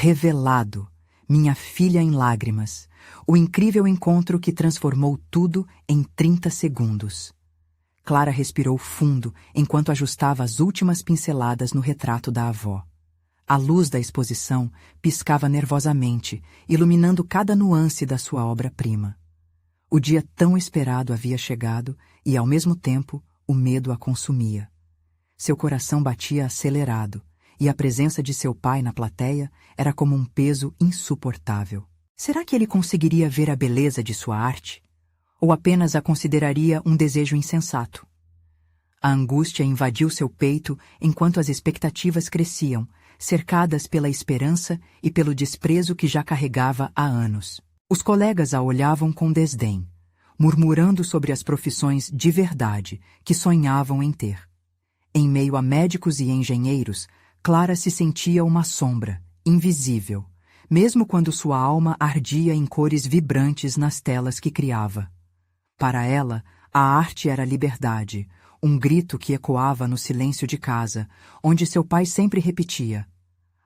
Revelado, minha filha em lágrimas, o incrível encontro que transformou tudo em 30 segundos. Clara respirou fundo enquanto ajustava as últimas pinceladas no retrato da avó. A luz da exposição piscava nervosamente, iluminando cada nuance da sua obra-prima. O dia tão esperado havia chegado e, ao mesmo tempo, o medo a consumia. Seu coração batia acelerado, e a presença de seu pai na plateia era como um peso insuportável. Será que ele conseguiria ver a beleza de sua arte? Ou apenas a consideraria um desejo insensato? A angústia invadiu seu peito enquanto as expectativas cresciam, cercadas pela esperança e pelo desprezo que já carregava há anos. Os colegas a olhavam com desdém, murmurando sobre as profissões de verdade que sonhavam em ter. Em meio a médicos e engenheiros, Clara se sentia uma sombra, invisível, mesmo quando sua alma ardia em cores vibrantes nas telas que criava. Para ela, a arte era liberdade, um grito que ecoava no silêncio de casa, onde seu pai sempre repetia: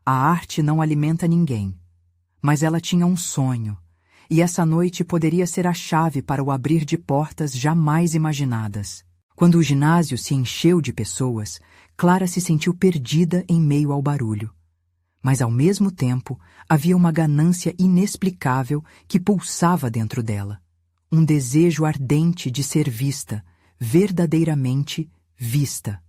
"A arte não alimenta ninguém." Mas ela tinha um sonho, e essa noite poderia ser a chave para o abrir de portas jamais imaginadas. Quando o ginásio se encheu de pessoas, Clara se sentiu perdida em meio ao barulho. Mas, ao mesmo tempo, havia uma ganância inexplicável que pulsava dentro dela. Um desejo ardente de ser vista, verdadeiramente vista.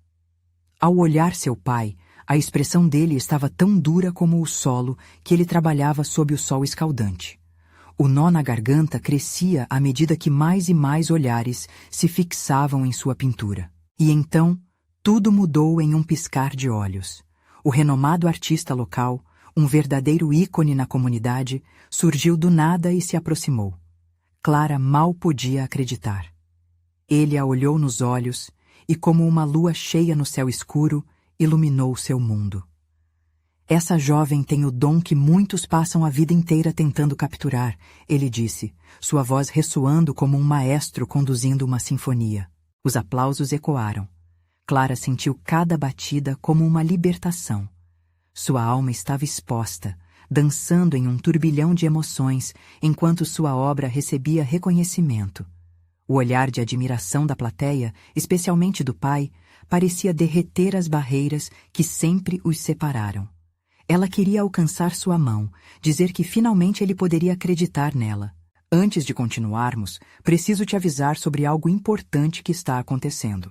Ao olhar seu pai, a expressão dele estava tão dura como o solo que ele trabalhava sob o sol escaldante. O nó na garganta crescia à medida que mais e mais olhares se fixavam em sua pintura. E então, tudo mudou em um piscar de olhos. O renomado artista local, um verdadeiro ícone na comunidade, surgiu do nada e se aproximou. Clara mal podia acreditar. Ele a olhou nos olhos e, como uma lua cheia no céu escuro, iluminou seu mundo. "Essa jovem tem o dom que muitos passam a vida inteira tentando capturar", ele disse, sua voz ressoando como um maestro conduzindo uma sinfonia. Os aplausos ecoaram. Clara sentiu cada batida como uma libertação. Sua alma estava exposta, dançando em um turbilhão de emoções, enquanto sua obra recebia reconhecimento. O olhar de admiração da plateia, especialmente do pai, parecia derreter as barreiras que sempre os separaram. Ela queria alcançar sua mão, dizer que finalmente ele poderia acreditar nela. "Antes de continuarmos, preciso te avisar sobre algo importante que está acontecendo.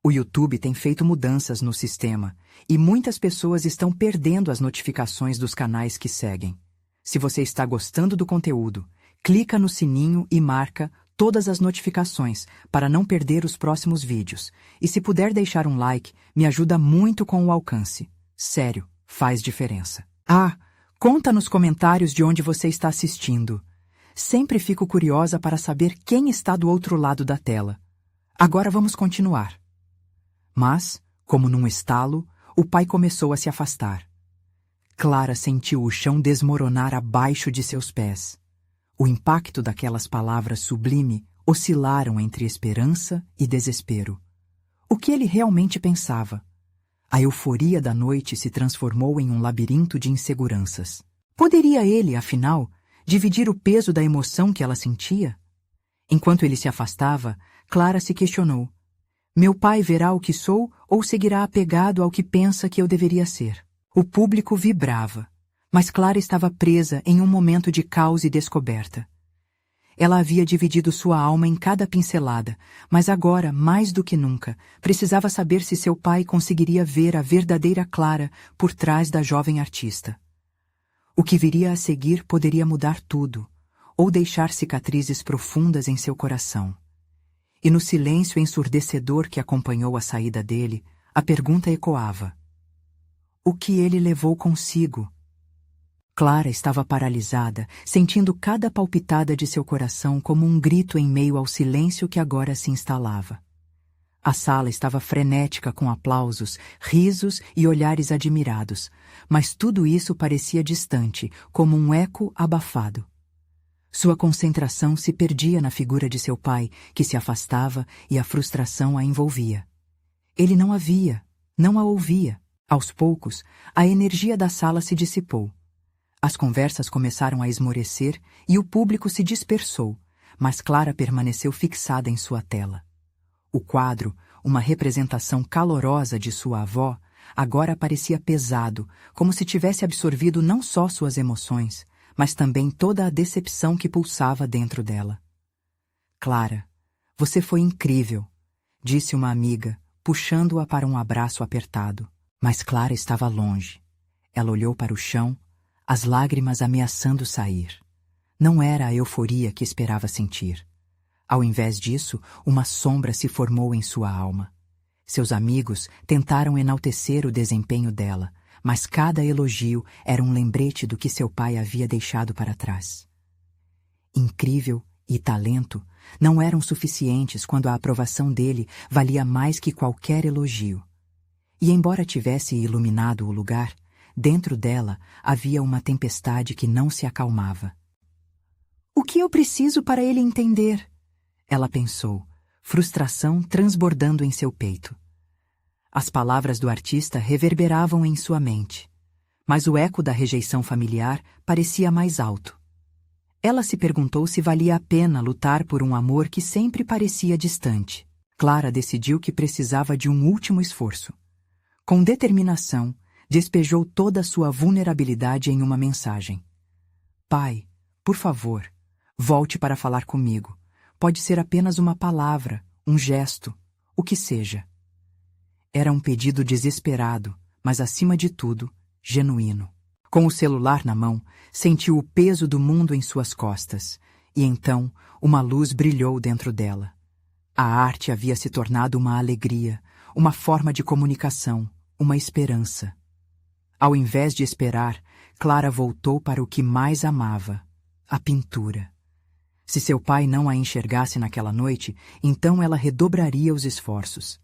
O YouTube tem feito mudanças no sistema e muitas pessoas estão perdendo as notificações dos canais que seguem. Se você está gostando do conteúdo, clica no sininho e marca todas as notificações para não perder os próximos vídeos. E se puder deixar um like, me ajuda muito com o alcance. Sério, faz diferença. Conta nos comentários de onde você está assistindo. Sempre fico curiosa para saber quem está do outro lado da tela. Agora vamos continuar." Mas, como num estalo, o pai começou a se afastar. Clara sentiu o chão desmoronar abaixo de seus pés. O impacto daquelas palavras sublime oscilaram entre esperança e desespero. O que ele realmente pensava? A euforia da noite se transformou em um labirinto de inseguranças. Poderia ele, afinal, dividir o peso da emoção que ela sentia? Enquanto ele se afastava, Clara se questionou: "Meu pai verá o que sou ou seguirá apegado ao que pensa que eu deveria ser?" O público vibrava, mas Clara estava presa em um momento de caos e descoberta. Ela havia dividido sua alma em cada pincelada, mas agora, mais do que nunca, precisava saber se seu pai conseguiria ver a verdadeira Clara por trás da jovem artista. O que viria a seguir poderia mudar tudo, ou deixar cicatrizes profundas em seu coração. E no silêncio ensurdecedor que acompanhou a saída dele, a pergunta ecoava: o que ele levou consigo? Clara estava paralisada, sentindo cada palpitada de seu coração como um grito em meio ao silêncio que agora se instalava. A sala estava frenética com aplausos, risos e olhares admirados, mas tudo isso parecia distante, como um eco abafado. Sua concentração se perdia na figura de seu pai, que se afastava e a frustração a envolvia. Ele não a via, não a ouvia. Aos poucos, a energia da sala se dissipou. As conversas começaram a esmorecer e o público se dispersou, mas Clara permaneceu fixada em sua tela. O quadro, uma representação calorosa de sua avó, agora parecia pesado, como se tivesse absorvido não só suas emoções, mas também toda a decepção que pulsava dentro dela. Clara, você foi incrível, disse uma amiga, puxando-a para um abraço apertado. Mas Clara estava longe. Ela olhou para o chão, as lágrimas ameaçando sair. Não era a euforia que esperava sentir. Ao invés disso, uma sombra se formou em sua alma. Seus amigos tentaram enaltecer o desempenho dela, mas cada elogio era um lembrete do que seu pai havia deixado para trás. Incrível e talento não eram suficientes quando a aprovação dele valia mais que qualquer elogio. E embora tivesse iluminado o lugar, dentro dela havia uma tempestade que não se acalmava. O que eu preciso para ele entender? Ela pensou, frustração transbordando em seu peito. As palavras do artista reverberavam em sua mente, mas o eco da rejeição familiar parecia mais alto. Ela se perguntou se valia a pena lutar por um amor que sempre parecia distante. Clara decidiu que precisava de um último esforço. Com determinação, despejou toda a sua vulnerabilidade em uma mensagem. Pai, por favor, volte para falar comigo. Pode ser apenas uma palavra, um gesto, o que seja. Era um pedido desesperado, mas acima de tudo, genuíno. Com o celular na mão, sentiu o peso do mundo em suas costas, e então uma luz brilhou dentro dela. A arte havia se tornado uma alegria, uma forma de comunicação, uma esperança. Ao invés de esperar, Clara voltou para o que mais amava, a pintura. Se seu pai não a enxergasse naquela noite, então ela redobraria os esforços.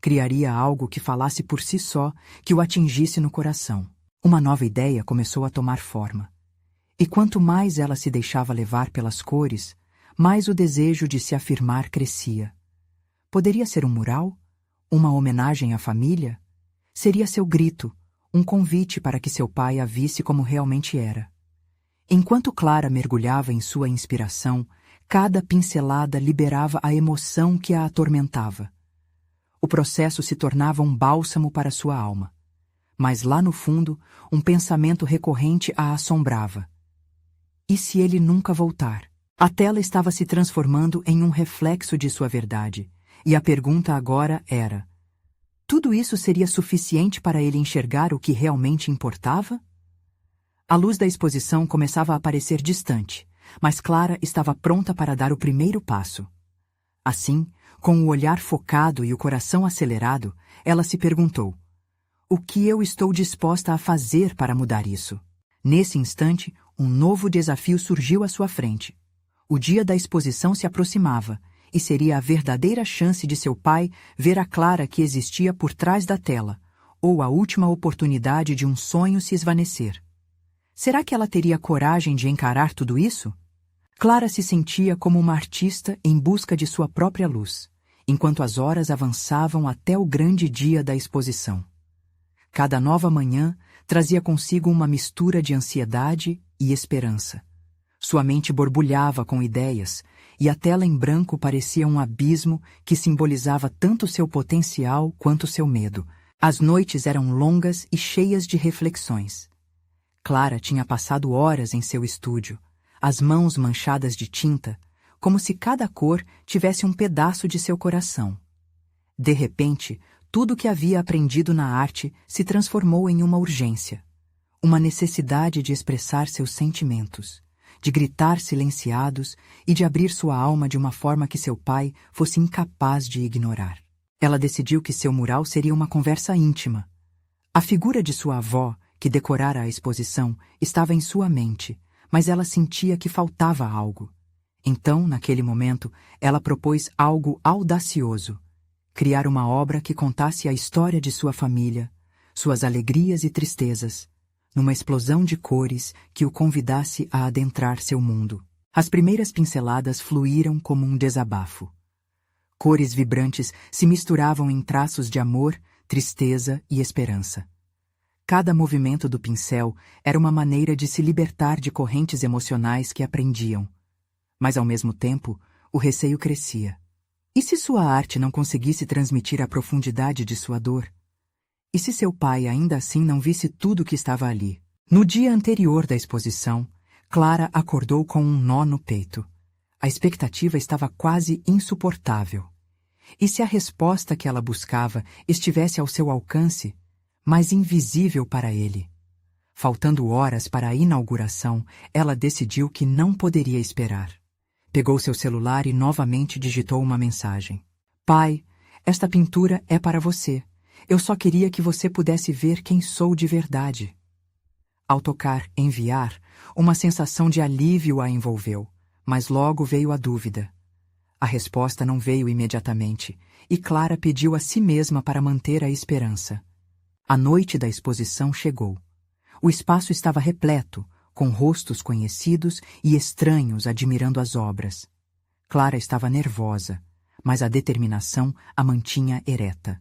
Criaria algo que falasse por si só, que o atingisse no coração. Uma nova ideia começou a tomar forma. E quanto mais ela se deixava levar pelas cores, mais o desejo de se afirmar crescia. Poderia ser um mural? Uma homenagem à família? Seria seu grito, um convite para que seu pai a visse como realmente era. Enquanto Clara mergulhava em sua inspiração, cada pincelada liberava a emoção que a atormentava. O processo se tornava um bálsamo para sua alma. Mas lá no fundo, um pensamento recorrente a assombrava. E se ele nunca voltar? A tela estava se transformando em um reflexo de sua verdade, e a pergunta agora era: tudo isso seria suficiente para ele enxergar o que realmente importava? A luz da exposição começava a parecer distante, mas Clara estava pronta para dar o primeiro passo. Assim, com o olhar focado e o coração acelerado, ela se perguntou: o que eu estou disposta a fazer para mudar isso? Nesse instante, um novo desafio surgiu à sua frente. O dia da exposição se aproximava, e seria a verdadeira chance de seu pai ver a Clara que existia por trás da tela, ou a última oportunidade de um sonho se esvanecer. Será que ela teria coragem de encarar tudo isso? Clara se sentia como uma artista em busca de sua própria luz, enquanto as horas avançavam até o grande dia da exposição. Cada nova manhã trazia consigo uma mistura de ansiedade e esperança. Sua mente borbulhava com ideias, e a tela em branco parecia um abismo que simbolizava tanto seu potencial quanto seu medo. As noites eram longas e cheias de reflexões. Clara tinha passado horas em seu estúdio, as mãos manchadas de tinta, como se cada cor tivesse um pedaço de seu coração. De repente, tudo o que havia aprendido na arte se transformou em uma urgência, uma necessidade de expressar seus sentimentos, de gritar silenciados e de abrir sua alma de uma forma que seu pai fosse incapaz de ignorar. Ela decidiu que seu mural seria uma conversa íntima. A figura de sua avó, que decorara a exposição, estava em sua mente, mas ela sentia que faltava algo. Então, naquele momento, ela propôs algo audacioso: criar uma obra que contasse a história de sua família, suas alegrias e tristezas, numa explosão de cores que o convidasse a adentrar seu mundo. As primeiras pinceladas fluíram como um desabafo. Cores vibrantes se misturavam em traços de amor, tristeza e esperança. Cada movimento do pincel era uma maneira de se libertar de correntes emocionais que a prendiam. Mas, ao mesmo tempo, o receio crescia. E se sua arte não conseguisse transmitir a profundidade de sua dor? E se seu pai ainda assim não visse tudo o que estava ali? No dia anterior da exposição, Clara acordou com um nó no peito. A expectativa estava quase insuportável. E se a resposta que ela buscava estivesse ao seu alcance, mas invisível para ele? Faltando horas para a inauguração, ela decidiu que não poderia esperar. Pegou seu celular e novamente digitou uma mensagem. Pai, esta pintura é para você. Eu só queria que você pudesse ver quem sou de verdade. Ao tocar enviar, uma sensação de alívio a envolveu, mas logo veio a dúvida. A resposta não veio imediatamente, e Clara pediu a si mesma para manter a esperança. A noite da exposição chegou. O espaço estava repleto, com rostos conhecidos e estranhos admirando as obras. Clara estava nervosa, mas a determinação a mantinha ereta.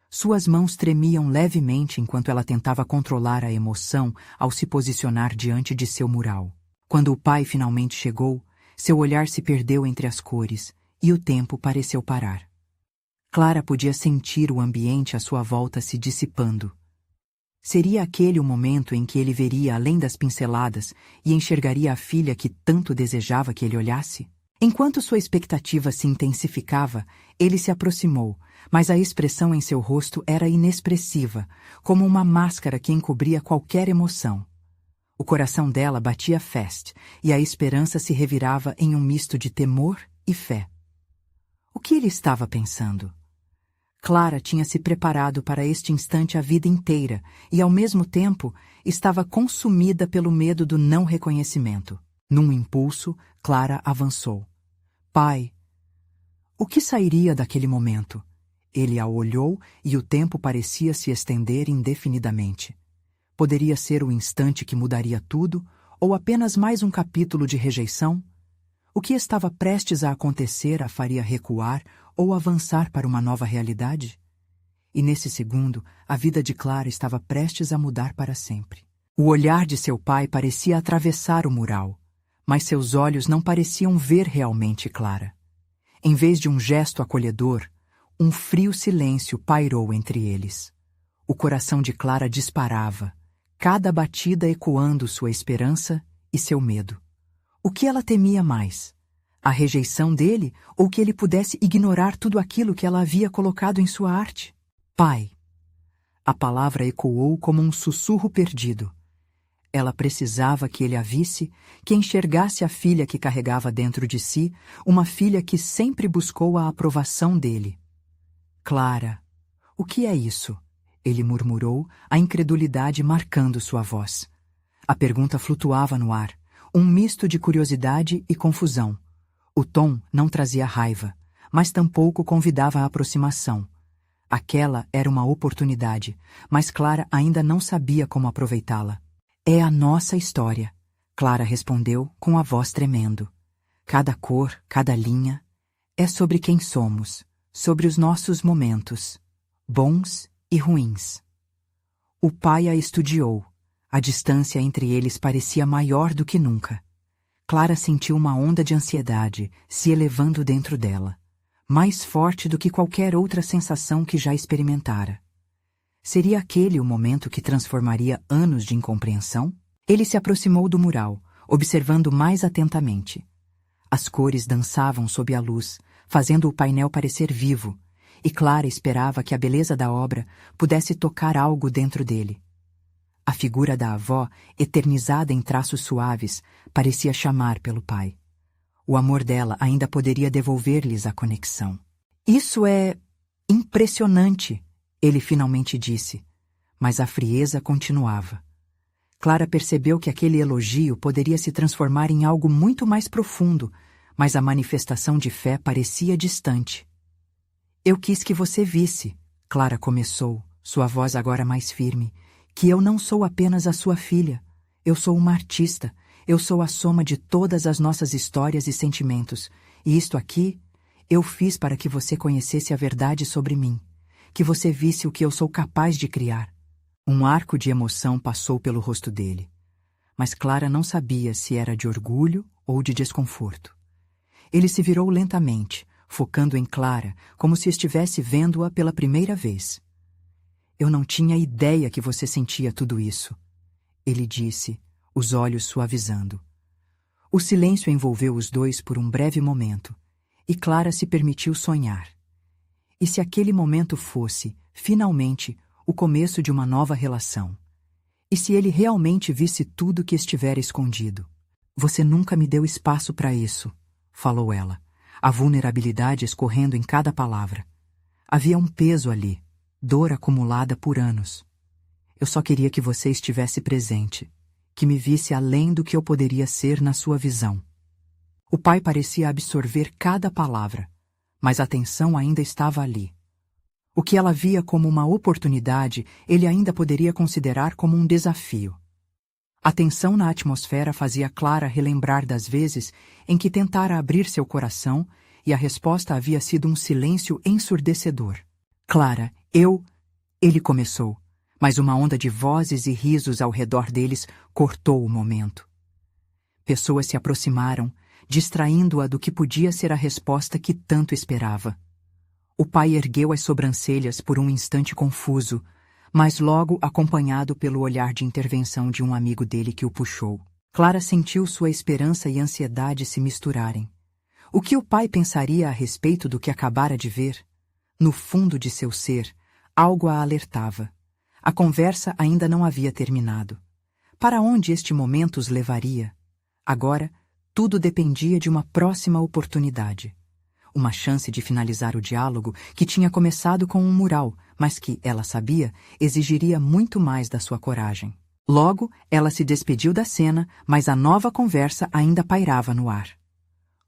Suas mãos tremiam levemente enquanto ela tentava controlar a emoção ao se posicionar diante de seu mural. Quando o pai finalmente chegou, seu olhar se perdeu entre as cores e o tempo pareceu parar. Clara podia sentir o ambiente à sua volta se dissipando. Seria aquele o momento em que ele veria além das pinceladas e enxergaria a filha que tanto desejava que ele olhasse? Enquanto sua expectativa se intensificava, ele se aproximou, mas a expressão em seu rosto era inexpressiva, como uma máscara que encobria qualquer emoção. O coração dela batia fast, e a esperança se revirava em um misto de temor e fé. O que ele estava pensando? Clara tinha se preparado para este instante a vida inteira e, ao mesmo tempo, estava consumida pelo medo do não reconhecimento. Num impulso, Clara avançou. Pai! O que sairia daquele momento? Ele a olhou e o tempo parecia se estender indefinidamente. Poderia ser o instante que mudaria tudo, ou apenas mais um capítulo de rejeição? O que estava prestes a acontecer a faria recuar ou avançar para uma nova realidade? E nesse segundo, a vida de Clara estava prestes a mudar para sempre. O olhar de seu pai parecia atravessar o mural, mas seus olhos não pareciam ver realmente Clara. Em vez de um gesto acolhedor, um frio silêncio pairou entre eles. O coração de Clara disparava, cada batida ecoando sua esperança e seu medo. O que ela temia mais? A rejeição dele ou que ele pudesse ignorar tudo aquilo que ela havia colocado em sua arte? Pai! A palavra ecoou como um sussurro perdido. Ela precisava que ele a visse, que enxergasse a filha que carregava dentro de si, uma filha que sempre buscou a aprovação dele. Clara, o que é isso? Ele murmurou, a incredulidade marcando sua voz. A pergunta flutuava no ar, um misto de curiosidade e confusão. O tom não trazia raiva, mas tampouco convidava a aproximação. Aquela era uma oportunidade, mas Clara ainda não sabia como aproveitá-la. É a nossa história, Clara respondeu com a voz tremendo. Cada cor, cada linha, é sobre quem somos, sobre os nossos momentos, bons e ruins. O pai a estudiou. A distância entre eles parecia maior do que nunca. Clara sentiu uma onda de ansiedade se elevando dentro dela, mais forte do que qualquer outra sensação que já experimentara. Seria aquele o momento que transformaria anos de incompreensão? Ele se aproximou do mural, observando mais atentamente. As cores dançavam sob a luz, fazendo o painel parecer vivo, e Clara esperava que a beleza da obra pudesse tocar algo dentro dele. A figura da avó, eternizada em traços suaves, parecia chamar pelo pai. O amor dela ainda poderia devolver-lhes a conexão. Isso é impressionante, ele finalmente disse, mas a frieza continuava. Clara percebeu que aquele elogio poderia se transformar em algo muito mais profundo, mas a manifestação de fé parecia distante. Eu quis que você visse, Clara começou, sua voz agora mais firme, que eu não sou apenas a sua filha. Eu sou uma artista. Eu sou a soma de todas as nossas histórias e sentimentos. E isto aqui, eu fiz para que você conhecesse a verdade sobre mim. Que você visse o que eu sou capaz de criar. Um arco de emoção passou pelo rosto dele, mas Clara não sabia se era de orgulho ou de desconforto. Ele se virou lentamente, focando em Clara, como se estivesse vendo-a pela primeira vez. Eu não tinha ideia que você sentia tudo isso, ele disse, os olhos suavizando. O silêncio envolveu os dois por um breve momento, e Clara se permitiu sonhar. E se aquele momento fosse, finalmente, o começo de uma nova relação? E se ele realmente visse tudo que estivera escondido? Você nunca me deu espaço para isso, falou ela, a vulnerabilidade escorrendo em cada palavra. Havia um peso ali, dor acumulada por anos. Eu só queria que você estivesse presente, que me visse além do que eu poderia ser na sua visão. O pai parecia absorver cada palavra, mas a tensão ainda estava ali. O que ela via como uma oportunidade, ele ainda poderia considerar como um desafio. A tensão na atmosfera fazia Clara relembrar das vezes em que tentara abrir seu coração e a resposta havia sido um silêncio ensurdecedor. Clara, ele começou, mas uma onda de vozes e risos ao redor deles cortou o momento. Pessoas se aproximaram, distraindo-a do que podia ser a resposta que tanto esperava. O pai ergueu as sobrancelhas por um instante confuso, mas logo acompanhado pelo olhar de intervenção de um amigo dele que o puxou. Clara sentiu sua esperança e ansiedade se misturarem. O que o pai pensaria a respeito do que acabara de ver? No fundo de seu ser, algo a alertava. A conversa ainda não havia terminado. Para onde este momento os levaria? Agora, tudo dependia de uma próxima oportunidade. Uma chance de finalizar o diálogo que tinha começado com um mural, mas que, ela sabia, exigiria muito mais da sua coragem. Logo, ela se despediu da cena, mas a nova conversa ainda pairava no ar.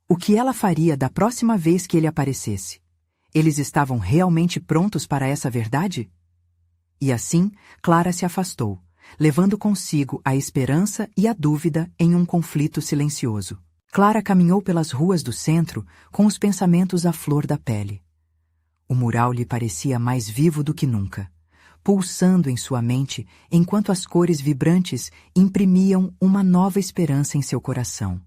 O que ela faria da próxima vez que ele aparecesse? Eles estavam realmente prontos para essa verdade? E assim, Clara se afastou, levando consigo a esperança e a dúvida em um conflito silencioso. Clara caminhou pelas ruas do centro com os pensamentos à flor da pele. O mural lhe parecia mais vivo do que nunca, pulsando em sua mente enquanto as cores vibrantes imprimiam uma nova esperança em seu coração.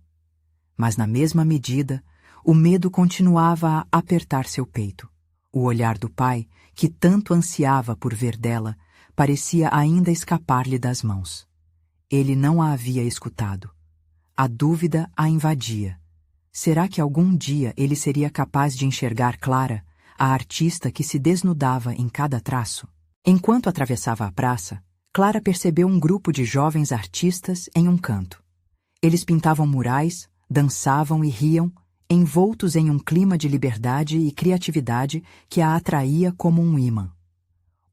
Mas na mesma medida, o medo continuava a apertar seu peito. O olhar do pai, que tanto ansiava por ver dela, parecia ainda escapar-lhe das mãos. Ele não a havia escutado. A dúvida a invadia. Será que algum dia ele seria capaz de enxergar Clara, a artista que se desnudava em cada traço? Enquanto atravessava a praça, Clara percebeu um grupo de jovens artistas em um canto. Eles pintavam murais, dançavam e riam, envoltos em um clima de liberdade e criatividade que a atraía como um ímã.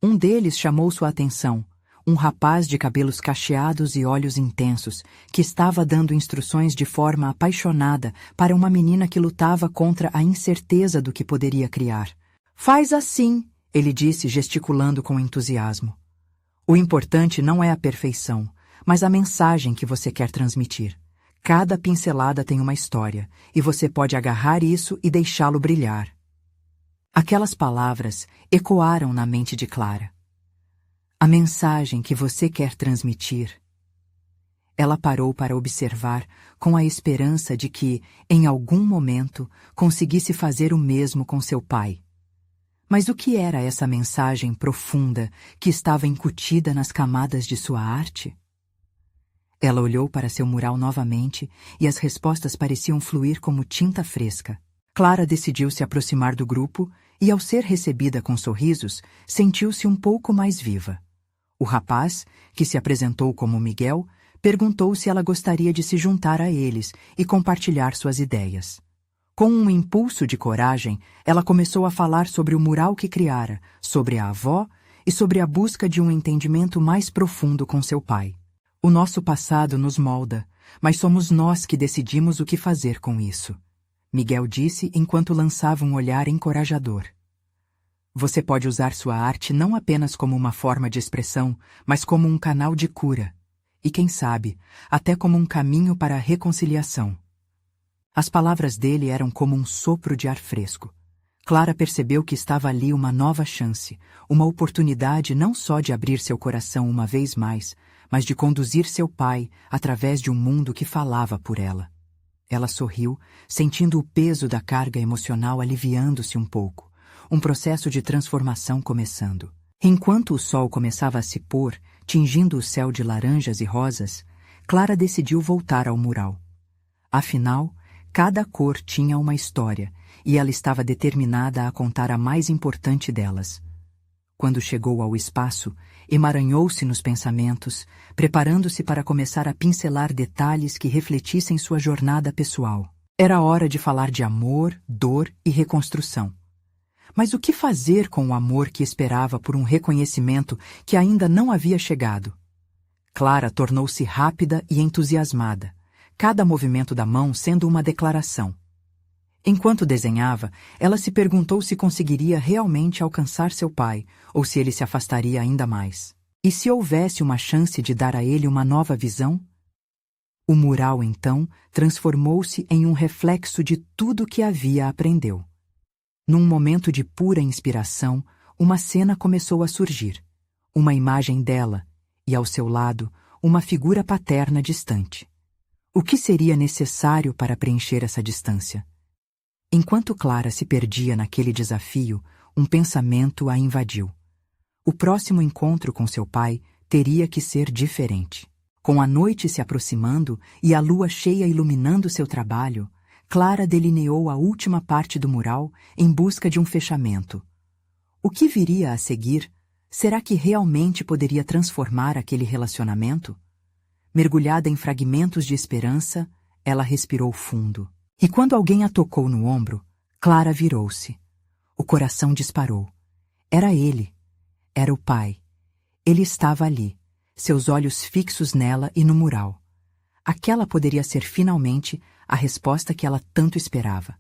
Um deles chamou sua atenção, um rapaz de cabelos cacheados e olhos intensos, que estava dando instruções de forma apaixonada para uma menina que lutava contra a incerteza do que poderia criar. "Faz assim", ele disse, gesticulando com entusiasmo. "O importante não é a perfeição, mas a mensagem que você quer transmitir. Cada pincelada tem uma história, e você pode agarrar isso e deixá-lo brilhar." Aquelas palavras ecoaram na mente de Clara. A mensagem que você quer transmitir. Ela parou para observar com a esperança de que, em algum momento, conseguisse fazer o mesmo com seu pai. Mas o que era essa mensagem profunda que estava incutida nas camadas de sua arte? Ela olhou para seu mural novamente e as respostas pareciam fluir como tinta fresca. Clara decidiu se aproximar do grupo e, ao ser recebida com sorrisos, sentiu-se um pouco mais viva. O rapaz, que se apresentou como Miguel, perguntou se ela gostaria de se juntar a eles e compartilhar suas ideias. Com um impulso de coragem, ela começou a falar sobre o mural que criara, sobre a avó e sobre a busca de um entendimento mais profundo com seu pai. O nosso passado nos molda, mas somos nós que decidimos o que fazer com isso, Miguel disse enquanto lançava um olhar encorajador. Você pode usar sua arte não apenas como uma forma de expressão, mas como um canal de cura. E quem sabe, até como um caminho para a reconciliação. As palavras dele eram como um sopro de ar fresco. Clara percebeu que estava ali uma nova chance, uma oportunidade não só de abrir seu coração uma vez mais, mas de conduzir seu pai através de um mundo que falava por ela. Ela sorriu, sentindo o peso da carga emocional aliviando-se um pouco, um processo de transformação começando. Enquanto o sol começava a se pôr, tingindo o céu de laranjas e rosas, Clara decidiu voltar ao mural. Afinal, cada cor tinha uma história, e ela estava determinada a contar a mais importante delas. Quando chegou ao espaço, emaranhou-se nos pensamentos, preparando-se para começar a pincelar detalhes que refletissem sua jornada pessoal. Era hora de falar de amor, dor e reconstrução. Mas o que fazer com o amor que esperava por um reconhecimento que ainda não havia chegado? Clara tornou-se rápida e entusiasmada, cada movimento da mão sendo uma declaração. Enquanto desenhava, ela se perguntou se conseguiria realmente alcançar seu pai, ou se ele se afastaria ainda mais. E se houvesse uma chance de dar a ele uma nova visão? O mural, então, transformou-se em um reflexo de tudo que havia aprendeu. Num momento de pura inspiração, uma cena começou a surgir. Uma imagem dela, e ao seu lado, uma figura paterna distante. O que seria necessário para preencher essa distância? Enquanto Clara se perdia naquele desafio, um pensamento a invadiu. O próximo encontro com seu pai teria que ser diferente. Com a noite se aproximando e a lua cheia iluminando seu trabalho, Clara delineou a última parte do mural em busca de um fechamento. O que viria a seguir? Será que realmente poderia transformar aquele relacionamento? Mergulhada em fragmentos de esperança, ela respirou fundo. E quando alguém a tocou no ombro, Clara virou-se. O coração disparou. Era ele. Era o pai. Ele estava ali, seus olhos fixos nela e no mural. Aquela poderia ser finalmente a resposta que ela tanto esperava.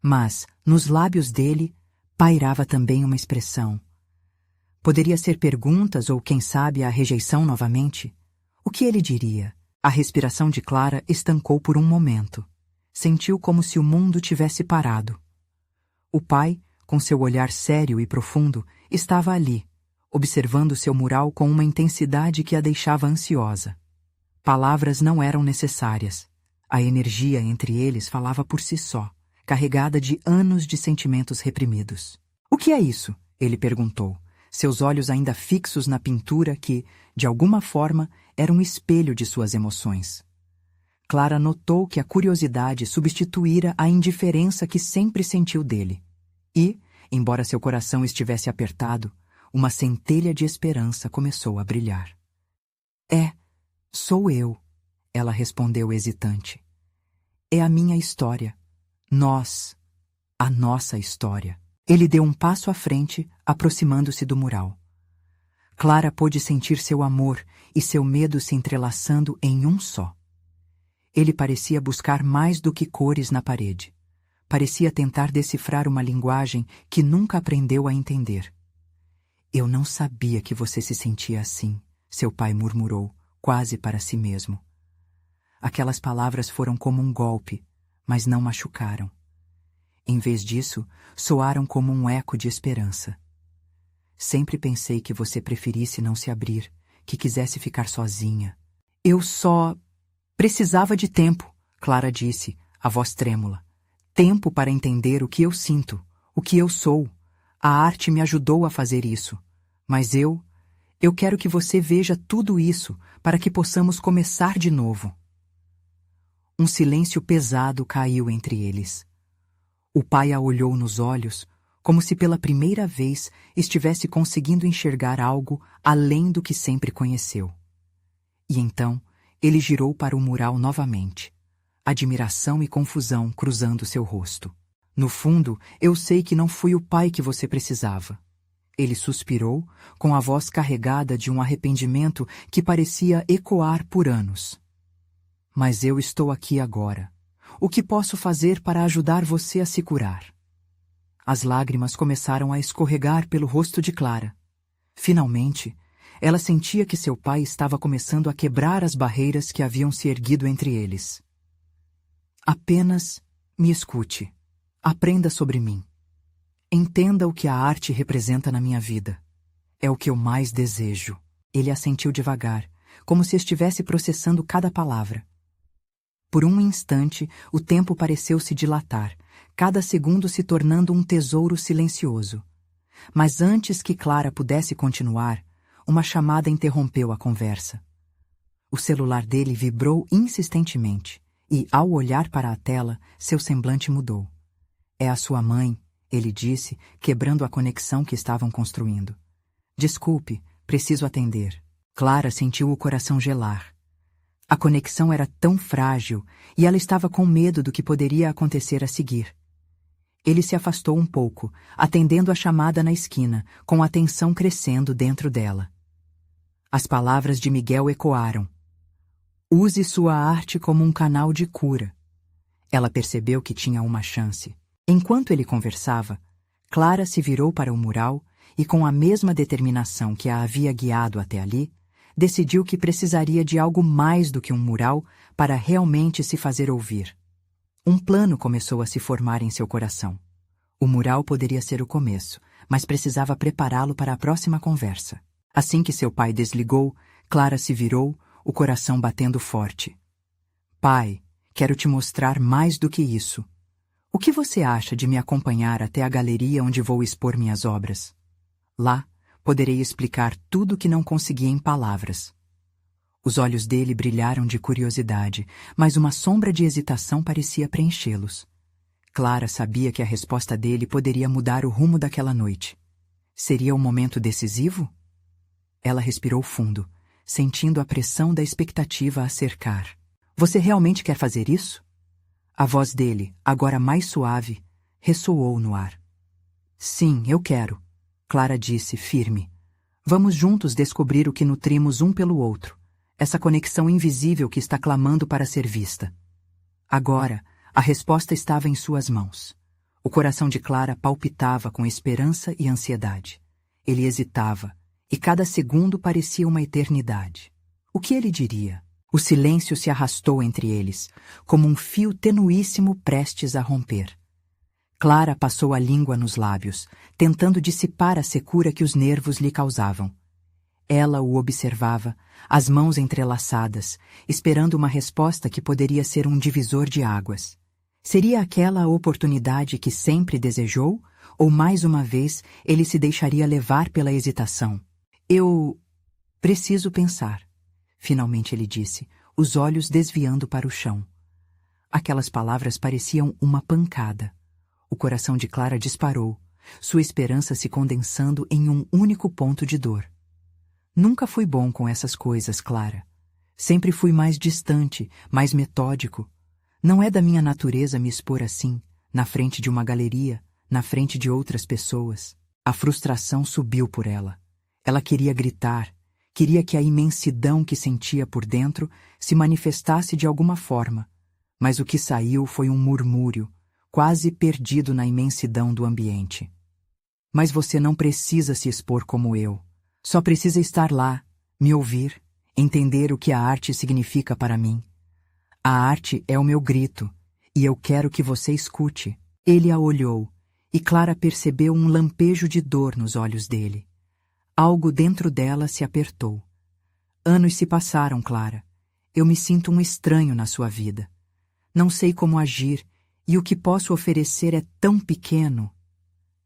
Mas, nos lábios dele, pairava também uma expressão. Poderia ser perguntas ou, quem sabe, a rejeição novamente? O que ele diria? A respiração de Clara estancou por um momento. Sentiu como se o mundo tivesse parado. O pai, com seu olhar sério e profundo, estava ali, observando seu mural com uma intensidade que a deixava ansiosa. Palavras não eram necessárias. A energia entre eles falava por si só, carregada de anos de sentimentos reprimidos. "O que é isso?" ele perguntou, seus olhos ainda fixos na pintura que, de alguma forma, era um espelho de suas emoções. Clara notou que a curiosidade substituíra a indiferença que sempre sentiu dele. E, embora seu coração estivesse apertado, uma centelha de esperança começou a brilhar. Sou eu", ela respondeu hesitante. "É a minha história. A nossa história." Ele deu um passo à frente, aproximando-se do mural. Clara pôde sentir seu amor e seu medo se entrelaçando em um só. Ele parecia buscar mais do que cores na parede. Parecia tentar decifrar uma linguagem que nunca aprendeu a entender. "Eu não sabia que você se sentia assim", seu pai murmurou, quase para si mesmo. Aquelas palavras foram como um golpe, mas não machucaram. Em vez disso, soaram como um eco de esperança. "Sempre pensei que você preferisse não se abrir, que quisesse ficar sozinha. Eu só precisava de tempo", Clara disse, a voz trêmula. "Tempo para entender o que eu sinto, o que eu sou. A arte me ajudou a fazer isso. Mas eu quero que você veja tudo isso para que possamos começar de novo." Um silêncio pesado caiu entre eles. O pai a olhou nos olhos, como se pela primeira vez estivesse conseguindo enxergar algo além do que sempre conheceu. E então, ele girou para o mural novamente. Admiração e confusão cruzando seu rosto. "No fundo, eu sei que não fui o pai que você precisava." Ele suspirou, com a voz carregada de um arrependimento que parecia ecoar por anos. "Mas eu estou aqui agora. O que posso fazer para ajudar você a se curar?" As lágrimas começaram a escorregar pelo rosto de Clara. Finalmente, ela sentia que seu pai estava começando a quebrar as barreiras que haviam se erguido entre eles. "Apenas me escute. Aprenda sobre mim." Entenda o que a arte representa na minha vida. É o que eu mais desejo. Ele assentiu devagar, como se estivesse processando cada palavra. Por um instante, o tempo pareceu se dilatar, cada segundo se tornando um tesouro silencioso. Mas antes que Clara pudesse continuar, uma chamada interrompeu a conversa. O celular dele vibrou insistentemente, e, ao olhar para a tela, seu semblante mudou. É a sua mãe, ele disse, quebrando a conexão que estavam construindo. Desculpe, preciso atender. Clara sentiu o coração gelar. A conexão era tão frágil e ela estava com medo do que poderia acontecer a seguir. Ele se afastou um pouco, atendendo a chamada na esquina, com a tensão crescendo dentro dela. As palavras de Miguel ecoaram. Use sua arte como um canal de cura. Ela percebeu que tinha uma chance. Enquanto ele conversava, Clara se virou para o mural e, com a mesma determinação que a havia guiado até ali, decidiu que precisaria de algo mais do que um mural para realmente se fazer ouvir. Um plano começou a se formar em seu coração. O mural poderia ser o começo, mas precisava prepará-lo para a próxima conversa. Assim que seu pai desligou, Clara se virou, o coração batendo forte. Pai, quero te mostrar mais do que isso. O que você acha de me acompanhar até a galeria onde vou expor minhas obras? Lá, poderei explicar tudo o que não consegui em palavras. Os olhos dele brilharam de curiosidade, mas uma sombra de hesitação parecia preenchê-los. Clara sabia que a resposta dele poderia mudar o rumo daquela noite. Seria um momento decisivo? Ela respirou fundo, sentindo a pressão da expectativa a cercar. Você realmente quer fazer isso? A voz dele, agora mais suave, ressoou no ar. Sim, eu quero, Clara disse, firme. Vamos juntos descobrir o que nutrimos um pelo outro, essa conexão invisível que está clamando para ser vista. Agora, a resposta estava em suas mãos. O coração de Clara palpitava com esperança e ansiedade. Ele hesitava, e cada segundo parecia uma eternidade. O que ele diria? O silêncio se arrastou entre eles, como um fio tenuíssimo prestes a romper. Clara passou a língua nos lábios, tentando dissipar a secura que os nervos lhe causavam. Ela o observava, as mãos entrelaçadas, esperando uma resposta que poderia ser um divisor de águas. Seria aquela a oportunidade que sempre desejou, ou mais uma vez ele se deixaria levar pela hesitação? Eu preciso pensar, finalmente ele disse, os olhos desviando para o chão. Aquelas palavras pareciam uma pancada. O coração de Clara disparou, sua esperança se condensando em um único ponto de dor. Nunca fui bom com essas coisas, Clara. Sempre fui mais distante, mais metódico. Não é da minha natureza me expor assim, na frente de uma galeria, na frente de outras pessoas. A frustração subiu por ela. Ela queria gritar, queria que a imensidão que sentia por dentro se manifestasse de alguma forma, mas o que saiu foi um murmúrio, quase perdido na imensidão do ambiente. Mas você não precisa se expor como eu. Só precisa estar lá, me ouvir, entender o que a arte significa para mim. A arte é o meu grito, e eu quero que você escute. Ele a olhou, e Clara percebeu um lampejo de dor nos olhos dele. Algo dentro dela se apertou. Anos se passaram, Clara. Eu me sinto um estranho na sua vida. Não sei como agir, e o que posso oferecer é tão pequeno.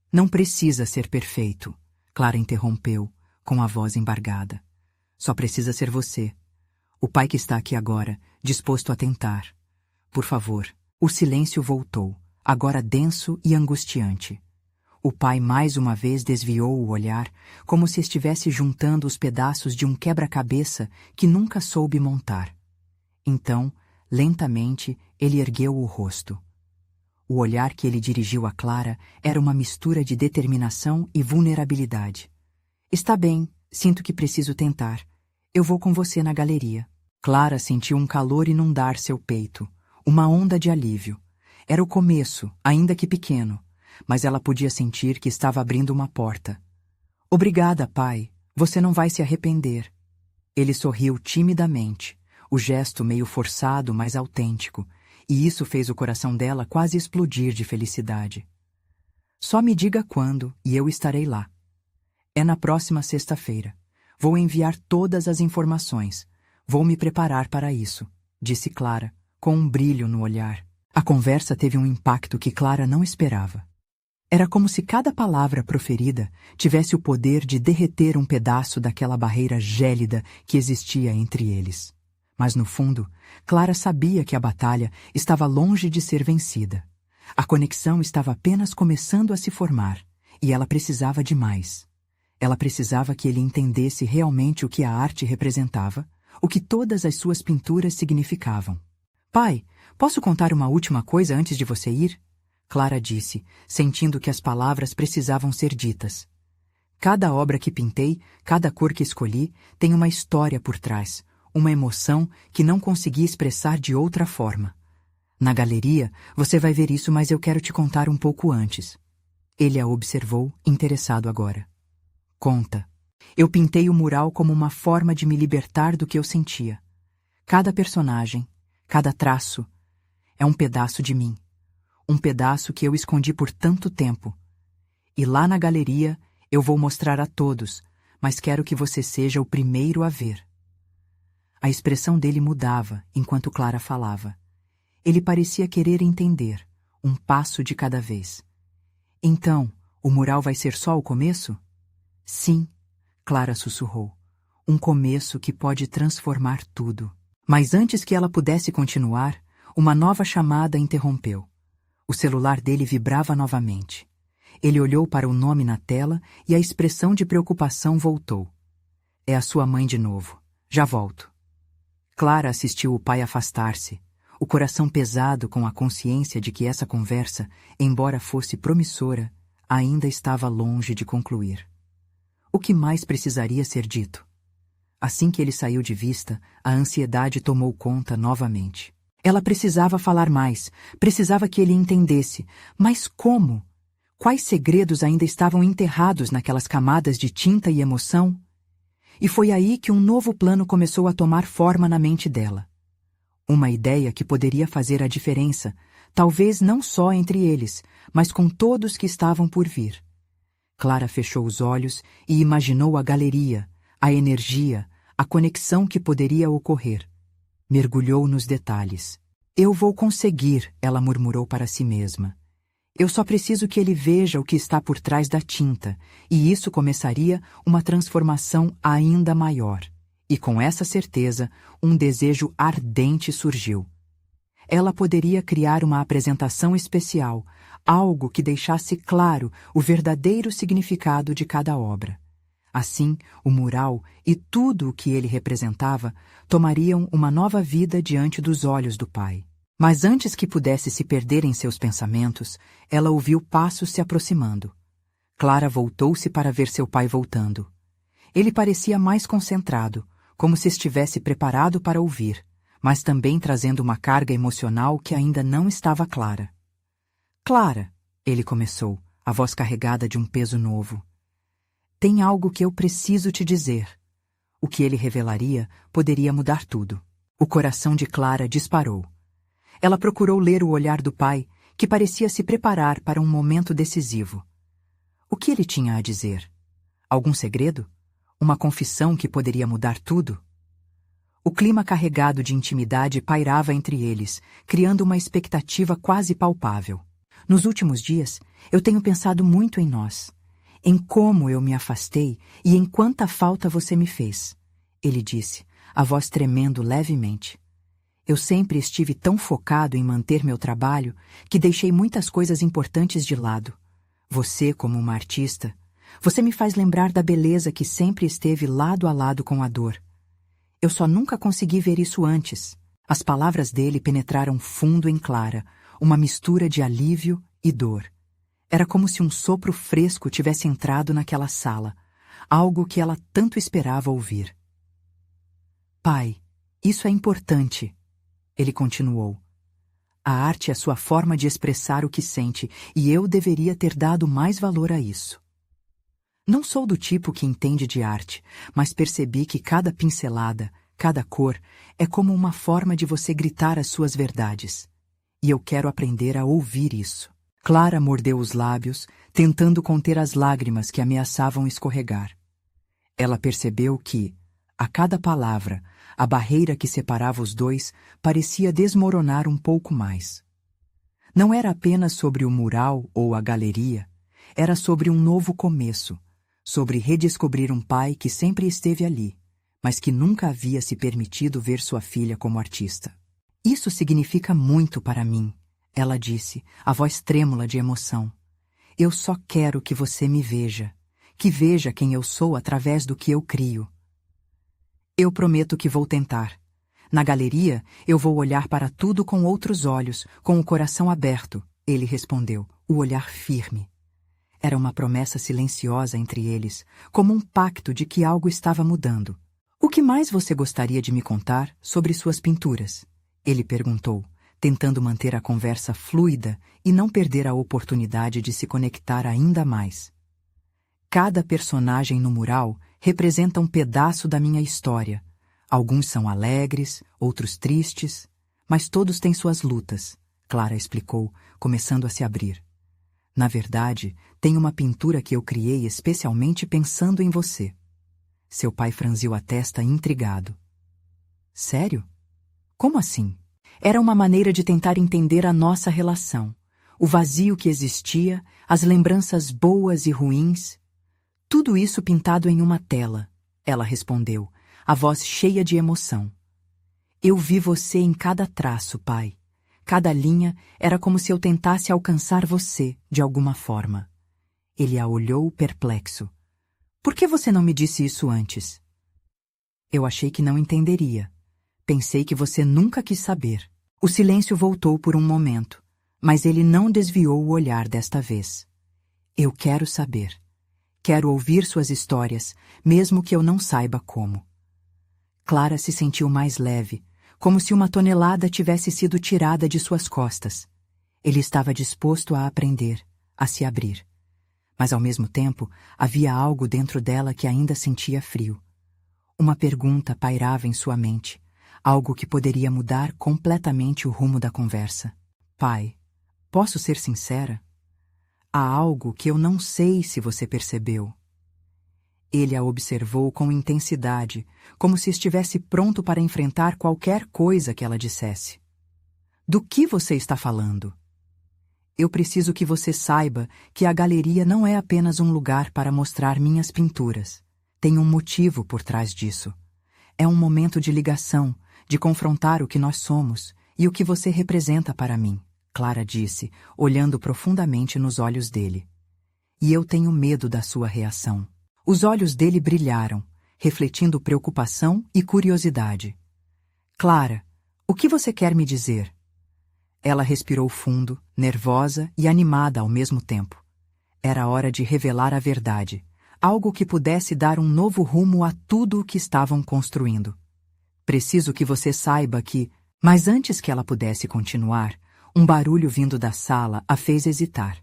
Não precisa ser perfeito, Clara interrompeu, com a voz embargada. Só precisa ser você. O pai que está aqui agora, disposto a tentar. Por favor. O silêncio voltou, agora denso e angustiante. O pai mais uma vez desviou o olhar, como se estivesse juntando os pedaços de um quebra-cabeça que nunca soube montar. Então, lentamente, ele ergueu o rosto. O olhar que ele dirigiu a Clara era uma mistura de determinação e vulnerabilidade. Está bem, sinto que preciso tentar. Eu vou com você na galeria. Clara sentiu um calor inundar seu peito, uma onda de alívio. Era o começo, ainda que pequeno, mas ela podia sentir que estava abrindo uma porta. Obrigada, pai. Você não vai se arrepender. Ele sorriu timidamente, o gesto meio forçado, mas autêntico, e isso fez o coração dela quase explodir de felicidade. Só me diga quando e eu estarei lá. É na próxima sexta-feira. Vou enviar todas as informações. Vou me preparar para isso, disse Clara, com um brilho no olhar. A conversa teve um impacto que Clara não esperava. Era como se cada palavra proferida tivesse o poder de derreter um pedaço daquela barreira gélida que existia entre eles. Mas no fundo, Clara sabia que a batalha estava longe de ser vencida. A conexão estava apenas começando a se formar, e ela precisava de mais. Ela precisava que ele entendesse realmente o que a arte representava, o que todas as suas pinturas significavam. Pai, posso contar uma última coisa antes de você ir? Clara disse, sentindo que as palavras precisavam ser ditas. Cada obra que pintei, cada cor que escolhi, tem uma história por trás, uma emoção que não consegui expressar de outra forma. Na galeria, você vai ver isso, mas eu quero te contar um pouco antes. Ele a observou, interessado agora. Conta. Eu pintei o mural como uma forma de me libertar do que eu sentia. Cada personagem, cada traço, é um pedaço de mim. Um pedaço que eu escondi por tanto tempo. E lá na galeria eu vou mostrar a todos, mas quero que você seja o primeiro a ver. A expressão dele mudava enquanto Clara falava. Ele parecia querer entender, um passo de cada vez. Então, o mural vai ser só o começo? Sim, Clara sussurrou. Um começo que pode transformar tudo. Mas antes que ela pudesse continuar, uma nova chamada interrompeu. O celular dele vibrava novamente. Ele olhou para o nome na tela e a expressão de preocupação voltou. É a sua mãe de novo. Já volto. Clara assistiu o pai afastar-se, o coração pesado com a consciência de que essa conversa, embora fosse promissora, ainda estava longe de concluir. O que mais precisaria ser dito? Assim que ele saiu de vista, a ansiedade tomou conta novamente. Ela precisava falar mais, precisava que ele entendesse. Mas como? Quais segredos ainda estavam enterrados naquelas camadas de tinta e emoção? E foi aí que um novo plano começou a tomar forma na mente dela. Uma ideia que poderia fazer a diferença, talvez não só entre eles, mas com todos que estavam por vir. Clara fechou os olhos e imaginou a galeria, a energia, a conexão que poderia ocorrer. Mergulhou nos detalhes. Eu vou conseguir, ela murmurou para si mesma. Eu só preciso que ele veja o que está por trás da tinta, e isso começaria uma transformação ainda maior. E com essa certeza, um desejo ardente surgiu. Ela poderia criar uma apresentação especial, algo que deixasse claro o verdadeiro significado de cada obra. Assim, o mural e tudo o que ele representava tomariam uma nova vida diante dos olhos do pai. Mas antes que pudesse se perder em seus pensamentos, ela ouviu passos se aproximando. Clara voltou-se para ver seu pai voltando. Ele parecia mais concentrado, como se estivesse preparado para ouvir, mas também trazendo uma carga emocional que ainda não estava clara. Clara, ele começou, a voz carregada de um peso novo. Tem algo que eu preciso te dizer. O que ele revelaria poderia mudar tudo. O coração de Clara disparou. Ela procurou ler o olhar do pai, que parecia se preparar para um momento decisivo. O que ele tinha a dizer? Algum segredo? Uma confissão que poderia mudar tudo? O clima carregado de intimidade pairava entre eles, criando uma expectativa quase palpável. Nos últimos dias, eu tenho pensado muito em nós. Em como eu me afastei e em quanta falta você me fez, ele disse, a voz tremendo levemente. Eu sempre estive tão focado em manter meu trabalho que deixei muitas coisas importantes de lado. Você, como uma artista, você me faz lembrar da beleza que sempre esteve lado a lado com a dor. Eu só nunca consegui ver isso antes. As palavras dele penetraram fundo em Clara, uma mistura de alívio e dor. Era como se um sopro fresco tivesse entrado naquela sala, algo que ela tanto esperava ouvir. Pai, isso é importante, ele continuou. A arte é sua forma de expressar o que sente, e eu deveria ter dado mais valor a isso. Não sou do tipo que entende de arte, mas percebi que cada pincelada, cada cor, é como uma forma de você gritar as suas verdades. E eu quero aprender a ouvir isso. Clara mordeu os lábios, tentando conter as lágrimas que ameaçavam escorregar. Ela percebeu que, a cada palavra, a barreira que separava os dois parecia desmoronar um pouco mais. Não era apenas sobre o mural ou a galeria, era sobre um novo começo, sobre redescobrir um pai que sempre esteve ali, mas que nunca havia se permitido ver sua filha como artista. Isso significa muito para mim, ela disse, a voz trêmula de emoção. Eu só quero que você me veja, que veja quem eu sou através do que eu crio. Eu prometo que vou tentar. Na galeria, eu vou olhar para tudo com outros olhos, com o coração aberto, ele respondeu, o olhar firme. Era uma promessa silenciosa entre eles, como um pacto de que algo estava mudando. O que mais você gostaria de me contar sobre suas pinturas? Ele perguntou, tentando manter a conversa fluida e não perder a oportunidade de se conectar ainda mais. Cada personagem no mural representa um pedaço da minha história. Alguns são alegres, outros tristes, mas todos têm suas lutas, Clara explicou, começando a se abrir. Na verdade, tem uma pintura que eu criei especialmente pensando em você. Seu pai franziu a testa intrigado. Sério? Como assim? Era uma maneira de tentar entender a nossa relação, o vazio que existia, as lembranças boas e ruins. Tudo isso pintado em uma tela, ela respondeu, a voz cheia de emoção. Eu vi você em cada traço, pai. Cada linha era como se eu tentasse alcançar você, de alguma forma. Ele a olhou perplexo. Por que você não me disse isso antes? Eu achei que não entenderia. Pensei que você nunca quis saber. O silêncio voltou por um momento, mas ele não desviou o olhar desta vez. Eu quero saber. Quero ouvir suas histórias, mesmo que eu não saiba como. Clara se sentiu mais leve, como se uma tonelada tivesse sido tirada de suas costas. Ele estava disposto a aprender, a se abrir. Mas ao mesmo tempo, havia algo dentro dela que ainda sentia frio. Uma pergunta pairava em sua mente, algo que poderia mudar completamente o rumo da conversa. Pai, posso ser sincera? Há algo que eu não sei se você percebeu. Ele a observou com intensidade, como se estivesse pronto para enfrentar qualquer coisa que ela dissesse. Do que você está falando? Eu preciso que você saiba que a galeria não é apenas um lugar para mostrar minhas pinturas. Tem um motivo por trás disso. É um momento de ligação, de confrontar o que nós somos e o que você representa para mim, Clara disse, olhando profundamente nos olhos dele. E eu tenho medo da sua reação. Os olhos dele brilharam, refletindo preocupação e curiosidade. Clara, o que você quer me dizer? Ela respirou fundo, nervosa e animada ao mesmo tempo. Era hora de revelar a verdade, algo que pudesse dar um novo rumo a tudo o que estavam construindo. Preciso que você saiba que... Mas antes que ela pudesse continuar, um barulho vindo da sala a fez hesitar.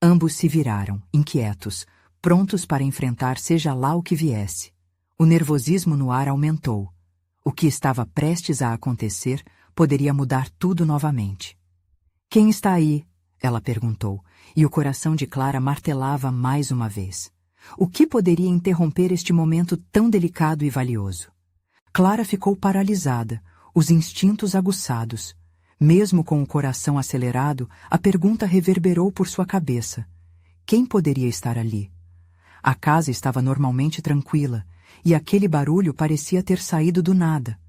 Ambos se viraram, inquietos, prontos para enfrentar seja lá o que viesse. O nervosismo no ar aumentou. O que estava prestes a acontecer poderia mudar tudo novamente. Quem está aí? Ela perguntou, e o coração de Clara martelava mais uma vez. O que poderia interromper este momento tão delicado e valioso? Clara ficou paralisada, os instintos aguçados. Mesmo com o coração acelerado, a pergunta reverberou por sua cabeça. Quem poderia estar ali? A casa estava normalmente tranquila, e aquele barulho parecia ter saído do nada.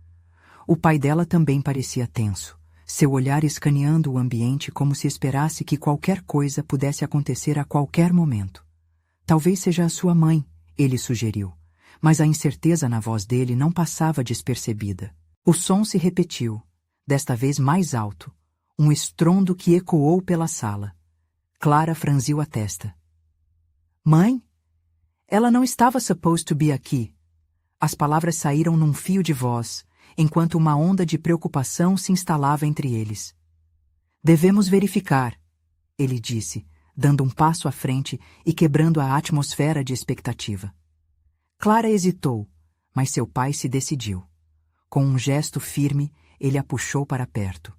O pai dela também parecia tenso, seu olhar escaneando o ambiente como se esperasse que qualquer coisa pudesse acontecer a qualquer momento. Talvez seja a sua mãe, ele sugeriu, mas a incerteza na voz dele não passava despercebida. O som se repetiu, desta vez mais alto, um estrondo que ecoou pela sala. Clara franziu a testa. Mãe? Ela não estava supposed to be aqui. As palavras saíram num fio de voz, enquanto uma onda de preocupação se instalava entre eles. Devemos verificar, ele disse, dando um passo à frente e quebrando a atmosfera de expectativa. Clara hesitou, mas seu pai se decidiu. Com um gesto firme, ele a puxou para perto.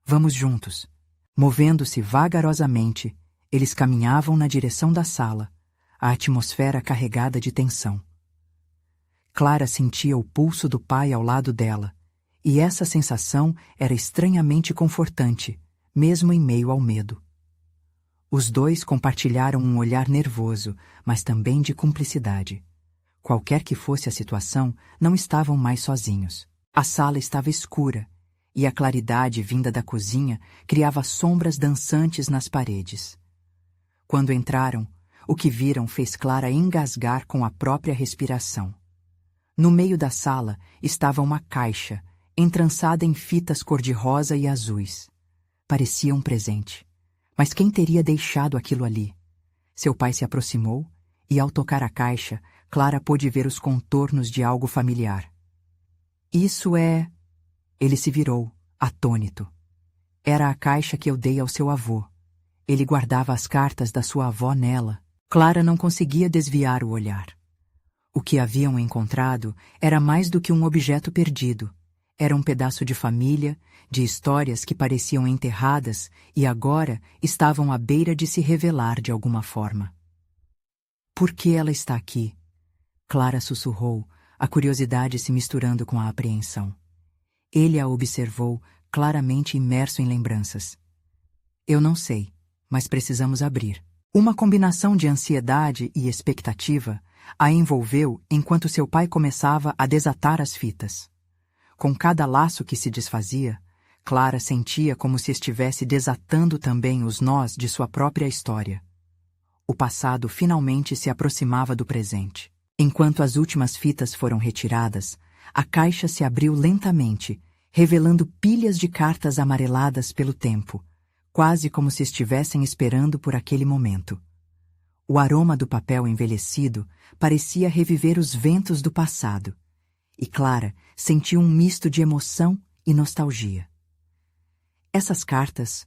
Vamos juntos. Movendo-se vagarosamente, Eles caminhavam na direção da sala, a atmosfera carregada de tensão. Clara sentia o pulso do pai ao lado dela, e essa sensação era estranhamente confortante, mesmo em meio ao medo. Os dois compartilharam um olhar nervoso, mas também de cumplicidade. Qualquer que fosse a situação, não estavam mais sozinhos. A sala estava escura, e a claridade vinda da cozinha criava sombras dançantes nas paredes. Quando entraram, o que viram fez Clara engasgar com a própria respiração. No meio da sala estava uma caixa, entrançada em fitas cor-de-rosa e azuis. Parecia um presente. Mas quem teria deixado aquilo ali? Seu pai se aproximou e, ao tocar a caixa, Clara pôde ver os contornos de algo familiar. Isso é... Ele se virou, atônito. Era a caixa que eu dei ao seu avô. Ele guardava as cartas da sua avó nela. Clara não conseguia desviar o olhar. O que haviam encontrado era mais do que um objeto perdido. Era um pedaço de família, de histórias que pareciam enterradas e agora estavam à beira de se revelar de alguma forma. Por que ela está aqui? Clara sussurrou, a curiosidade se misturando com a apreensão. Ele a observou, claramente imerso em lembranças. Eu não sei, mas precisamos abrir. Uma combinação de ansiedade e expectativa a envolveu enquanto seu pai começava a desatar as fitas. Com cada laço que se desfazia, Clara sentia como se estivesse desatando também os nós de sua própria história. O passado finalmente se aproximava do presente. Enquanto as últimas fitas foram retiradas, a caixa se abriu lentamente, revelando pilhas de cartas amareladas pelo tempo, quase como se estivessem esperando por aquele momento. O aroma do papel envelhecido parecia reviver os ventos do passado, e Clara sentiu um misto de emoção e nostalgia. Essas cartas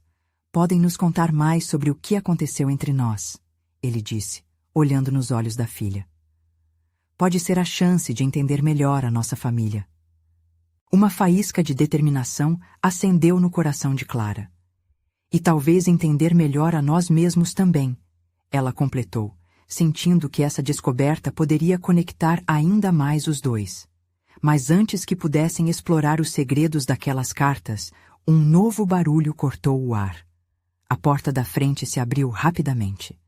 podem nos contar mais sobre o que aconteceu entre nós, ele disse, olhando nos olhos da filha. Pode ser a chance de entender melhor a nossa família. Uma faísca de determinação acendeu no coração de Clara. E talvez entender melhor a nós mesmos também, ela completou, sentindo que essa descoberta poderia conectar ainda mais os dois. Mas antes que pudessem explorar os segredos daquelas cartas, um novo barulho cortou o ar. A porta da frente se abriu rapidamente.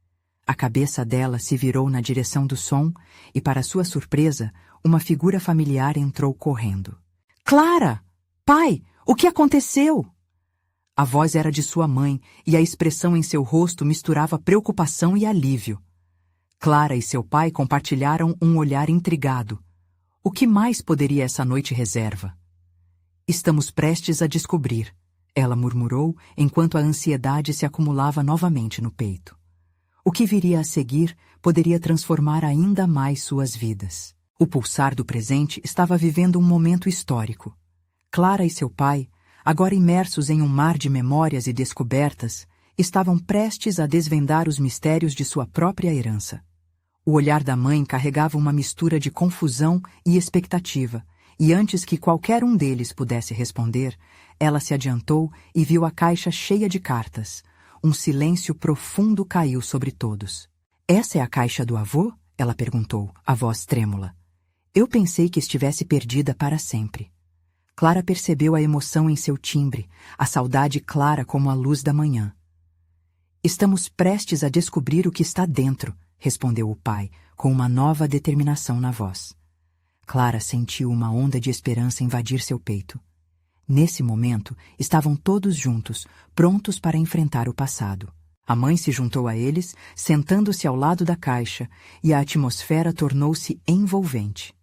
A cabeça dela se virou na direção do som e, para sua surpresa, uma figura familiar entrou correndo. — Clara! Pai! O que aconteceu? A voz era de sua mãe e a expressão em seu rosto misturava preocupação e alívio. Clara e seu pai compartilharam um olhar intrigado. O que mais poderia essa noite reserva? Estamos prestes a descobrir, ela murmurou enquanto a ansiedade se acumulava novamente no peito. O que viria a seguir poderia transformar ainda mais suas vidas. O pulsar do presente estava vivendo um momento histórico. Clara e seu pai, agora imersos em um mar de memórias e descobertas, estavam prestes a desvendar os mistérios de sua própria herança. O olhar da mãe carregava uma mistura de confusão e expectativa, e antes que qualquer um deles pudesse responder, ela se adiantou e viu a caixa cheia de cartas. Um silêncio profundo caiu sobre todos. — Essa é a caixa do avô? Ela perguntou, a voz trêmula. Eu pensei que estivesse perdida para sempre. Clara percebeu a emoção em seu timbre, a saudade clara como a luz da manhã. Estamos prestes a descobrir o que está dentro, respondeu o pai, com uma nova determinação na voz. Clara sentiu uma onda de esperança invadir seu peito. Nesse momento, estavam todos juntos, prontos para enfrentar o passado. A mãe se juntou a eles, sentando-se ao lado da caixa, e a atmosfera tornou-se envolvente.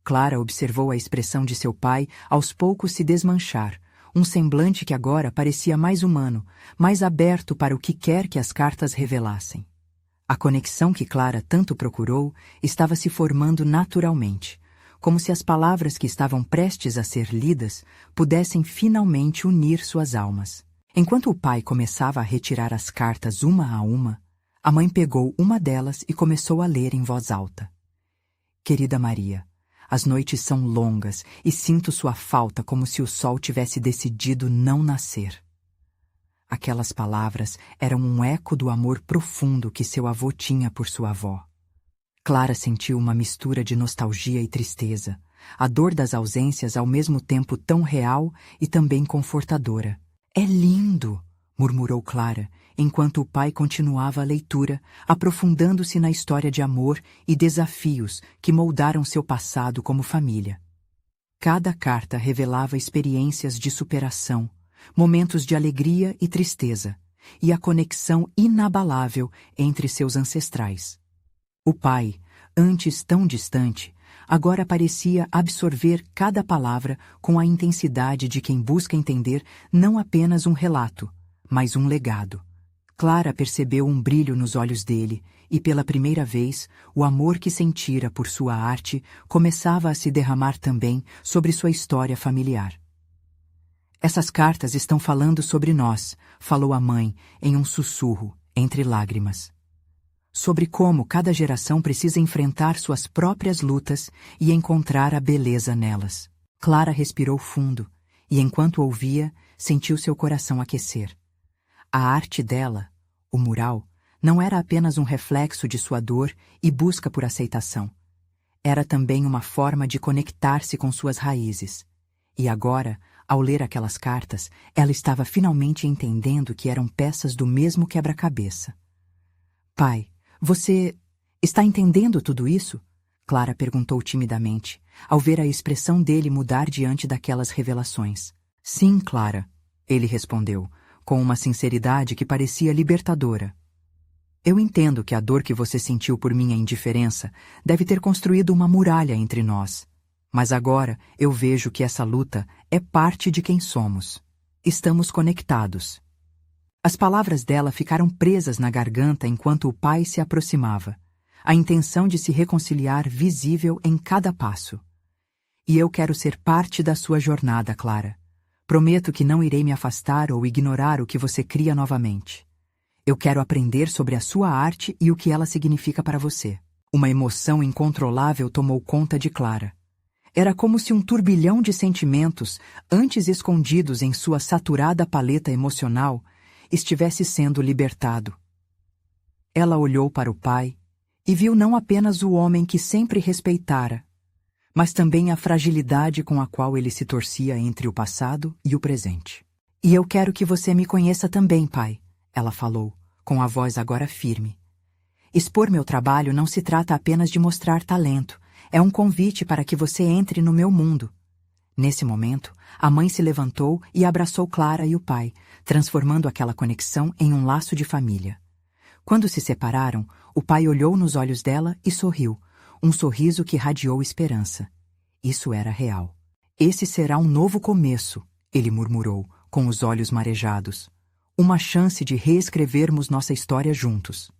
Clara observou a expressão de seu pai aos poucos se desmanchar, um semblante que agora parecia mais humano, mais aberto para o que quer que as cartas revelassem. A conexão que Clara tanto procurou estava se formando naturalmente, como se as palavras que estavam prestes a ser lidas pudessem finalmente unir suas almas. Enquanto o pai começava a retirar as cartas uma a uma, a mãe pegou uma delas e começou a ler em voz alta. Querida Maria, as noites são longas e sinto sua falta como se o sol tivesse decidido não nascer. Aquelas palavras eram um eco do amor profundo que seu avô tinha por sua avó. Clara sentiu uma mistura de nostalgia e tristeza, a dor das ausências ao mesmo tempo tão real e também confortadora. "É lindo!", murmurou Clara, enquanto o pai continuava a leitura, aprofundando-se na história de amor e desafios que moldaram seu passado como família. Cada carta revelava experiências de superação, momentos de alegria e tristeza, e a conexão inabalável entre seus ancestrais. O pai, antes tão distante, agora parecia absorver cada palavra com a intensidade de quem busca entender não apenas um relato, mas um legado. Clara percebeu um brilho nos olhos dele e, pela primeira vez, o amor que sentira por sua arte começava a se derramar também sobre sua história familiar. "Essas cartas estão falando sobre nós", falou a mãe, em um sussurro, entre lágrimas. "Sobre como cada geração precisa enfrentar suas próprias lutas e encontrar a beleza nelas." Clara respirou fundo e, enquanto ouvia, sentiu seu coração aquecer. A arte dela, o mural, não era apenas um reflexo de sua dor e busca por aceitação. Era também uma forma de conectar-se com suas raízes. E agora, ao ler aquelas cartas, ela estava finalmente entendendo que eram peças do mesmo quebra-cabeça. "Pai, você está entendendo tudo isso?" Clara perguntou timidamente, ao ver a expressão dele mudar diante daquelas revelações. "Sim, Clara", ele respondeu, com uma sinceridade que parecia libertadora. "Eu entendo que a dor que você sentiu por minha indiferença deve ter construído uma muralha entre nós. Mas agora eu vejo que essa luta é parte de quem somos. Estamos conectados." As palavras dela ficaram presas na garganta enquanto o pai se aproximava, a intenção de se reconciliar visível em cada passo. "E eu quero ser parte da sua jornada, Clara. Prometo que não irei me afastar ou ignorar o que você cria novamente. Eu quero aprender sobre a sua arte e o que ela significa para você." Uma emoção incontrolável tomou conta de Clara. Era como se um turbilhão de sentimentos, antes escondidos em sua saturada paleta emocional, estivesse sendo libertado. Ela olhou para o pai e viu não apenas o homem que sempre respeitara, mas também a fragilidade com a qual ele se torcia entre o passado e o presente. "E eu quero que você me conheça também, pai", ela falou, com a voz agora firme. "Expor meu trabalho não se trata apenas de mostrar talento, é um convite para que você entre no meu mundo." Nesse momento, a mãe se levantou e abraçou Clara e o pai, transformando aquela conexão em um laço de família. Quando se separaram, o pai olhou nos olhos dela e sorriu, um sorriso que radiou esperança. Isso era real. "Esse será um novo começo", ele murmurou, com os olhos marejados. "Uma chance de reescrevermos nossa história juntos."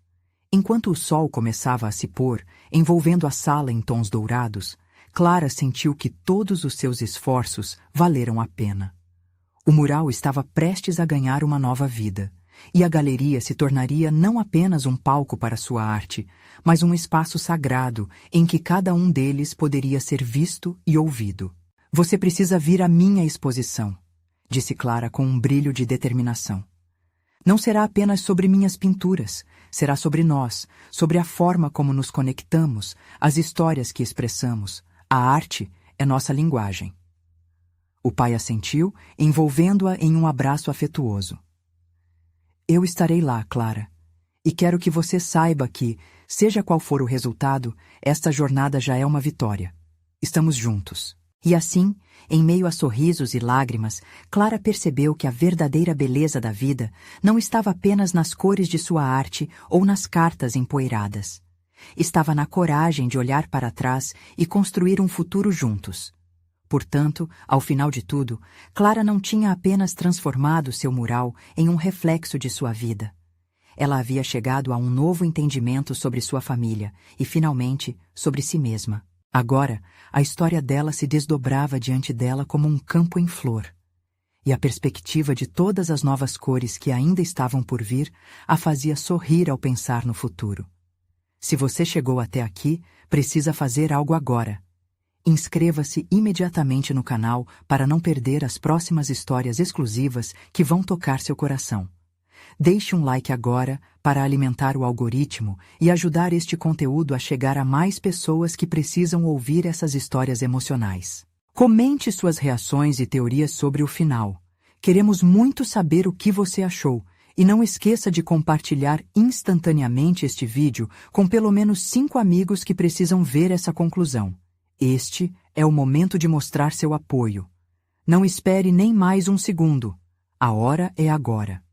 Enquanto o sol começava a se pôr, envolvendo a sala em tons dourados, Clara sentiu que todos os seus esforços valeram a pena. O mural estava prestes a ganhar uma nova vida, e a galeria se tornaria não apenas um palco para sua arte, mas um espaço sagrado em que cada um deles poderia ser visto e ouvido. "Você precisa vir à minha exposição", disse Clara com um brilho de determinação. "Não será apenas sobre minhas pinturas, será sobre nós, sobre a forma como nos conectamos, as histórias que expressamos. A arte é nossa linguagem." O pai assentiu, envolvendo-a em um abraço afetuoso. "Eu estarei lá, Clara, e quero que você saiba que, seja qual for o resultado, esta jornada já é uma vitória. Estamos juntos." E assim, em meio a sorrisos e lágrimas, Clara percebeu que a verdadeira beleza da vida não estava apenas nas cores de sua arte ou nas cartas empoeiradas. Estava na coragem de olhar para trás e construir um futuro juntos. Portanto, ao final de tudo, Clara não tinha apenas transformado seu mural em um reflexo de sua vida. Ela havia chegado a um novo entendimento sobre sua família e, finalmente, sobre si mesma. Agora, a história dela se desdobrava diante dela como um campo em flor. E a perspectiva de todas as novas cores que ainda estavam por vir a fazia sorrir ao pensar no futuro. Se você chegou até aqui, precisa fazer algo agora. Inscreva-se imediatamente no canal para não perder as próximas histórias exclusivas que vão tocar seu coração. Deixe um like agora para alimentar o algoritmo e ajudar este conteúdo a chegar a mais pessoas que precisam ouvir essas histórias emocionais. Comente suas reações e teorias sobre o final. Queremos muito saber o que você achou. E não esqueça de compartilhar instantaneamente este vídeo com pelo menos 5 amigos que precisam ver essa conclusão. Este é o momento de mostrar seu apoio. Não espere nem mais um segundo. A hora é agora.